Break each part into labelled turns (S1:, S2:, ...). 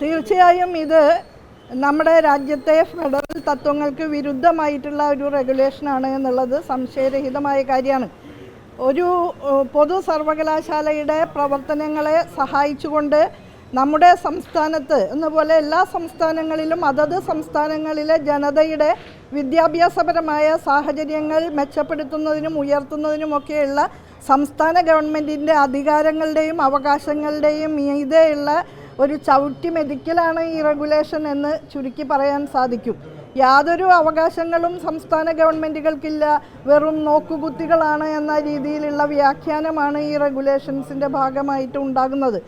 S1: തീർച്ചയായും ഇത് നമ്മുടെ രാജ്യത്തെ ഫെഡറൽ തത്വങ്ങൾക്ക് വിരുദ്ധമായിട്ടുള്ള ഒരു റെഗുലേഷനാണ് എന്നുള്ളത് സംശയരഹിതമായ കാര്യമാണ്. ഒരു പൊതു സർവകലാശാലയുടെ പ്രവർത്തനങ്ങളെ സഹായിച്ചുകൊണ്ട് നമ്മുടെ സംസ്ഥാനത്ത് എന്നപോലെ എല്ലാ സംസ്ഥാനങ്ങളിലും അതത് സംസ്ഥാനങ്ങളിലെ ജനതയുടെ വിദ്യാഭ്യാസപരമായ സാഹചര്യങ്ങൾ മെച്ചപ്പെടുത്തുന്നതിനും ഉയർത്തുന്നതിനുമൊക്കെയുള്ള സംസ്ഥാന ഗവൺമെൻറ്റിൻ്റെ അധികാരങ്ങളുടെയും അവകാശങ്ങളുടെയും മീതെയുള്ള ഒരു ചവിട്ടി മെതിക്കലാണ് ഈ റെഗുലേഷൻ എന്ന് ചുരുക്കി പറയാൻ സാധിക്കും. യാതൊരു അവകാശങ്ങളും സംസ്ഥാന ഗവൺമെൻറ്റുകൾക്കില്ല, വെറും നോക്കുകുത്തികളാണ് എന്ന രീതിയിലുള്ള വ്യാഖ്യാനമാണ് ഈ റെഗുലേഷൻസിൻ്റെ ഭാഗമായിട്ട് ഉണ്ടാകുന്നത്.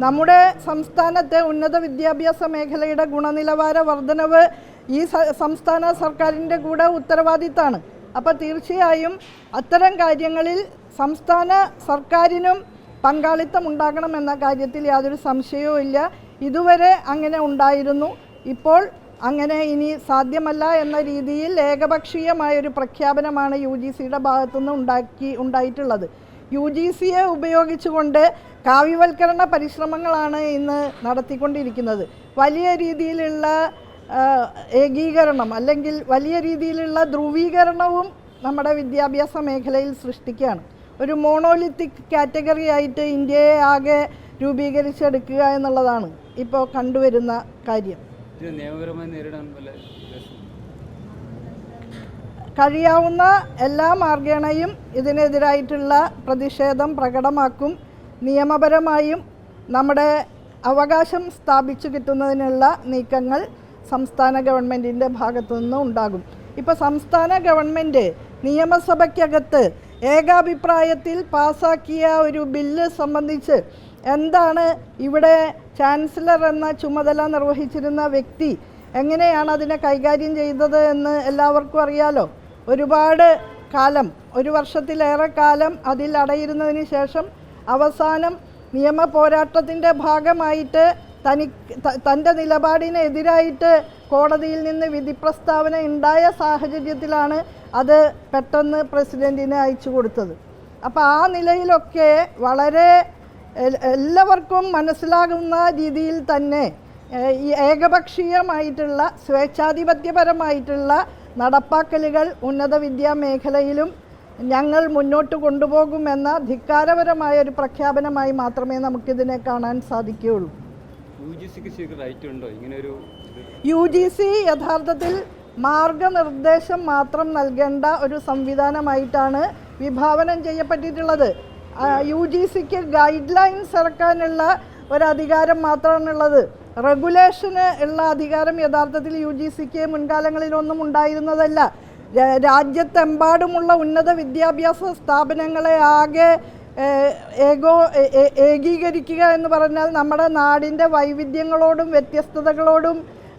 S1: നമ്മുടെ സംസ്ഥാനത്തെ ഉന്നത വിദ്യാഭ്യാസ മേഖലയുടെ ഗുണനിലവാര വർധനവ് ഈ സംസ്ഥാന സർക്കാരിൻ്റെ കൂടെ ഉത്തരവാദിത്തമാണ്. അപ്പോൾ തീർച്ചയായും അത്തരം കാര്യങ്ങളിൽ സംസ്ഥാന സർക്കാരിനും പങ്കാളിത്തം ഉണ്ടാകണമെന്ന കാര്യത്തിൽ യാതൊരു സംശയവും ഇല്ല. ഇതുവരെ അങ്ങനെ ഉണ്ടായിരുന്നു, ഇപ്പോൾ അങ്ങനെ ഇനി സാധ്യമല്ല എന്ന രീതിയിൽ ഏകപക്ഷീയമായൊരു പ്രഖ്യാപനമാണ് UGCയുടെ ഭാഗത്തുനിന്ന് ഉണ്ടായിട്ടുള്ളത്. UGCയെ ഉപയോഗിച്ചുകൊണ്ട് കാവ്യവൽക്കരണ പരിശ്രമങ്ങളാണ് ഇന്ന് നടത്തിക്കൊണ്ടിരിക്കുന്നത്. വലിയ രീതിയിലുള്ള ഏകീകരണം അല്ലെങ്കിൽ വലിയ രീതിയിലുള്ള ധ്രുവീകരണവും നമ്മുടെ വിദ്യാഭ്യാസ മേഖലയിൽ സൃഷ്ടിക്കുകയാണ്. ഒരു മോണോലിത്തിക് കാറ്റഗറി ആയിട്ട് ഇന്ത്യയെ ആകെ രൂപീകരിച്ചെടുക്കുക എന്നുള്ളതാണ് ഇപ്പോൾ കണ്ടുവരുന്ന കാര്യം. കഴിയാവുന്ന എല്ലാ മാർഗേണയും ഇതിനെതിരായിട്ടുള്ള പ്രതിഷേധം പ്രകടമാക്കും. നിയമപരമായും നമ്മുടെ അവകാശം സ്ഥാപിച്ചു കിട്ടുന്നതിനുള്ള നീക്കങ്ങൾ സംസ്ഥാന ഗവൺമെൻറ്റിൻ്റെ ഭാഗത്തു നിന്ന് ഉണ്ടാകും. ഇപ്പോൾ സംസ്ഥാന ഗവൺമെൻറ് നിയമസഭയ്ക്കകത്ത് ഏകാഭിപ്രായത്തിൽ പാസാക്കിയ ഒരു ബില്ല് സംബന്ധിച്ച് എന്താണ് ഇവിടെ ചാൻസലർ എന്ന ചുമതല നിർവഹിച്ചിരുന്ന വ്യക്തി എങ്ങനെയാണ് അതിനെ കൈകാര്യം ചെയ്തത് എന്ന് എല്ലാവർക്കും അറിയാലോ. ഒരുപാട് കാലം, 1 വർഷത്തിലേറെ കാലം അതിൽ അടയിരുന്നതിന് ശേഷം അവസാനം നിയമ പോരാട്ടത്തിൻ്റെ ഭാഗമായിട്ട് തൻ്റെ നിലപാടിനെതിരായിട്ട് കോടതിയിൽ നിന്ന് വിധി പ്രസ്താവന ഉണ്ടായ സാഹചര്യത്തിലാണ് അത് പെട്ടെന്ന് പ്രസിഡൻറ്റിനെ അയച്ചു കൊടുത്തത്. അപ്പോൾ ആ നിലയിലൊക്കെ വളരെ എല്ലാവർക്കും മനസ്സിലാകുന്ന രീതിയിൽ തന്നെ ഈ ഏകപക്ഷീയമായിട്ടുള്ള സ്വേച്ഛാധിപത്യപരമായിട്ടുള്ള നടപ്പാക്കലുകൾ ഉന്നത വിദ്യാമേഖലയിലും ഞങ്ങൾ മുന്നോട്ട് കൊണ്ടുപോകുമെന്ന ധിക്കാരപരമായ ഒരു പ്രഖ്യാപനമായി മാത്രമേ നമുക്കിതിനെ കാണാൻ സാധിക്കുകയുള്ളൂ. UGC യഥാർത്ഥത്തിൽ മാർഗനിർദ്ദേശം മാത്രം നൽകേണ്ട ഒരു സംവിധാനമായിട്ടാണ് വിഭാവനം ചെയ്യപ്പെട്ടിട്ടുള്ളത്. UGCക്ക് ഗൈഡ് ലൈൻസ് ഇറക്കാനുള്ള ഒരധികാരം മാത്രമാണുള്ളത്. റെഗുലേഷന് ഉള്ള അധികാരം യഥാർത്ഥത്തിൽ UGCക്ക് മുൻകാലങ്ങളിലൊന്നും ഉണ്ടായിരുന്നതല്ല. രാജ്യത്തെമ്പാടുമുള്ള ഉന്നത വിദ്യാഭ്യാസ സ്ഥാപനങ്ങളെ ആകെ ഏകീകരിക്കുക എന്ന് പറഞ്ഞാൽ നമ്മുടെ നാടിൻ്റെ വൈവിധ്യങ്ങളോടും വ്യത്യസ്തതകളോടും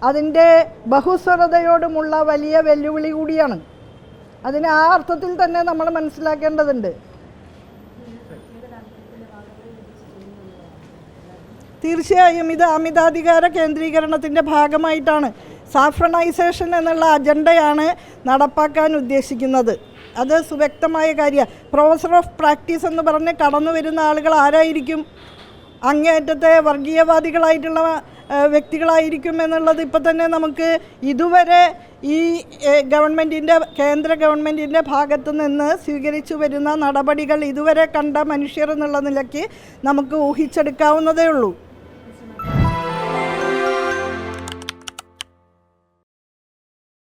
S1: അതിൻ്റെ ബഹുസ്വരതയോടുമുള്ള വലിയ വെല്ലുവിളി കൂടിയാണ്. അതിനെ ആ അർത്ഥത്തിൽ തന്നെ നമ്മൾ മനസ്സിലാക്കേണ്ടതുണ്ട്. തീർച്ചയായും ഇത് അമിതാധികാര കേന്ദ്രീകരണത്തിൻ്റെ ഭാഗമായിട്ടാണ്. സാഫ്രണൈസേഷൻ എന്നുള്ള അജണ്ടയാണ് നടപ്പാക്കാൻ ഉദ്ദേശിക്കുന്നത്. അത് സുവ്യക്തമായ കാര്യമാണ്. പ്രൊഫസർ ഓഫ് പ്രാക്ടീസ് എന്ന് പറഞ്ഞ് കടന്നു വരുന്ന ആളുകൾ ആരായിരിക്കും? അങ്ങേയറ്റത്തെ വർഗീയവാദികളായിട്ടുള്ള വ്യക്തികളായിരിക്കും എന്നുള്ളത് ഇപ്പോൾ തന്നെ നമുക്ക് ഇതുവരെ ഈ കേന്ദ്ര ഗവൺമെൻറ്റിൻ്റെ ഭാഗത്തു നിന്ന് സ്വീകരിച്ചു വരുന്ന നടപടികൾ ഇതുവരെ കണ്ട മനുഷ്യർ എന്നുള്ള നിലയ്ക്ക് നമുക്ക് ഊഹിച്ചെടുക്കാവുന്നതേ ഉള്ളൂ.